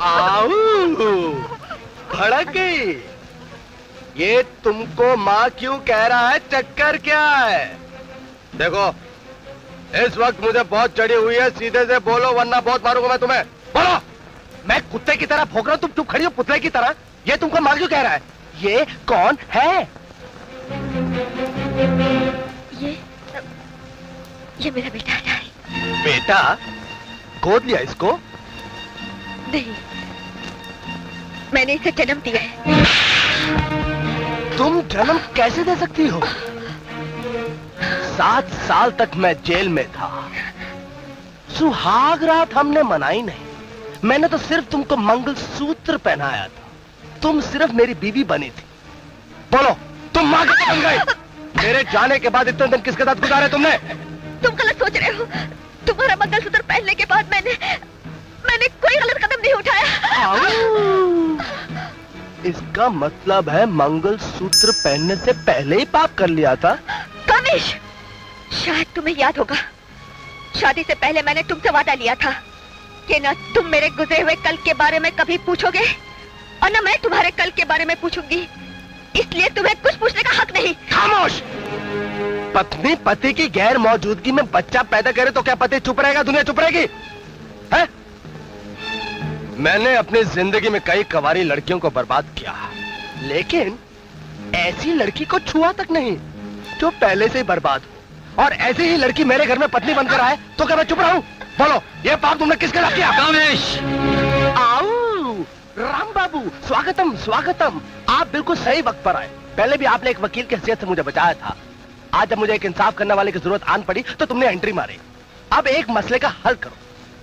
आओ, भड़क गई। ये तुमको माँ क्यों कह रहा है? चक्कर क्या है? देखो, इस वक्त मुझे बहुत चढ़ी हुई है, सीधे से बोलो वरना बहुत मारूंगा मैं तुम्हें। बोलो। मैं कुत्ते की तरह भौंक रहा हूं, तुम चुप खड़ी हो पुतले की तरह। ये तुमको माँ क्यों कह रहा है? ये कौन है? ये मेरा बेटा है। बेटा? गोद लिया इसको? नहीं, मैंने इसे जन्म दिया है। तुम जन्म कैसे दे सकती हो? 7 साल तक मैं जेल में था, सुहाग रात हमने मनाई नहीं। मैंने तो सिर्फ तुमको मंगलसूत्र पहनाया था, तुम सिर्फ मेरी बीवी बनी थी। बोलो, तुम मां कैसे बन गई? मेरे जाने के बाद इतने दिन किसके साथ गुजारे तुमने? तुम गलत सोच रहे हो। तुम्हारा मंगलसूत्र पहनने के बाद मैंने कोई गलत कदम नहीं उठाया। इसका मतलब है मंगलसूत्र पहनने से पहले ही पाप कर लिया था? कामेश, शायद तुम्हें याद होगा, शादी से पहले मैंने तुमसे वादा लिया था कि न तुम मेरे गुजरे हुए कल के बारे में कभी पूछोगे और न मैं तुम्हारे कल के बारे में पूछूंगी, इसलिए तुम्हें कुछ पूछने का हक नहीं। खामोश। पत्नी पति की गैर मौजूदगी में बच्चा पैदा करे तो क्या पति चुप रहेगा? दुनिया चुप रहेगी? है? मैंने अपनी जिंदगी में कई कवारी लड़कियों को बर्बाद किया, लेकिन ऐसी लड़की को छुआ तक नहीं जो पहले से ही बर्बाद हो। और ऐसी ही लड़की मेरे घर में पत्नी बनकर आए तो क्या मैं चुप रहूं? बोलो, ये पाप तुमने किसके साथ किया? कामेश। आओ, राम बाबू, स्वागतम स्वागतम। आप बिल्कुल सही वक्त पर आए। पहले भी आपने एक वकील की हैसियत से मुझे बचाया था, आज जब मुझे एक इंसाफ करने वाले की जरूरत आन पड़ी तो तुमने एंट्री मारी। अब एक मसले का हल करो।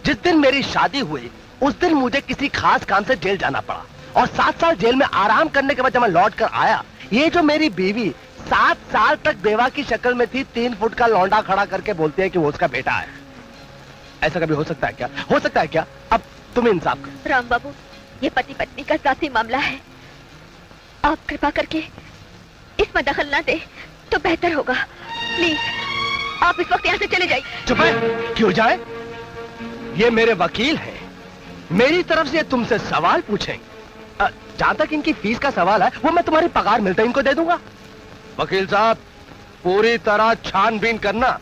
जिस दिन मेरी शादी हुई उस दिन मुझे किसी खास काम से जेल जाना पड़ा, और 7 साल जेल में आराम करने के बाद जब मैं लौट कर आया, ये जो मेरी बीवी 7 साल तक बेवा की शक्ल में थी, 3 फुट का लौंडा खड़ा करके बोलती है कि वो उसका बेटा है। ऐसा कभी हो सकता है क्या? हो सकता है क्या? अब तुम इंसाफ करो। राम बाबू, ये पति पत्नी का जाती मामला है, आप कृपा करके इसमें दखल ना दे तो बेहतर होगा। प्लीज, आप इस वक्त यहाँ से चले जाइए। चुप है? क्यों जाए? ये मेरे वकील हैं, मेरी तरफ से तुमसे सवाल पूछेंगे। जहां तक इनकी फीस का सवाल है, वो मैं तुम्हारी पगार मिलते इनको दे दूंगा। वकील साहब, पूरी तरह छानबीन करना।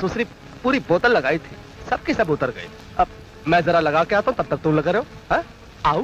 सुसरी पूरी बोतल लगाई थी, सबके सब उतर गए। अब मैं जरा लगा के आता हूं, तब तक तुम लगा रहे हो। आओ।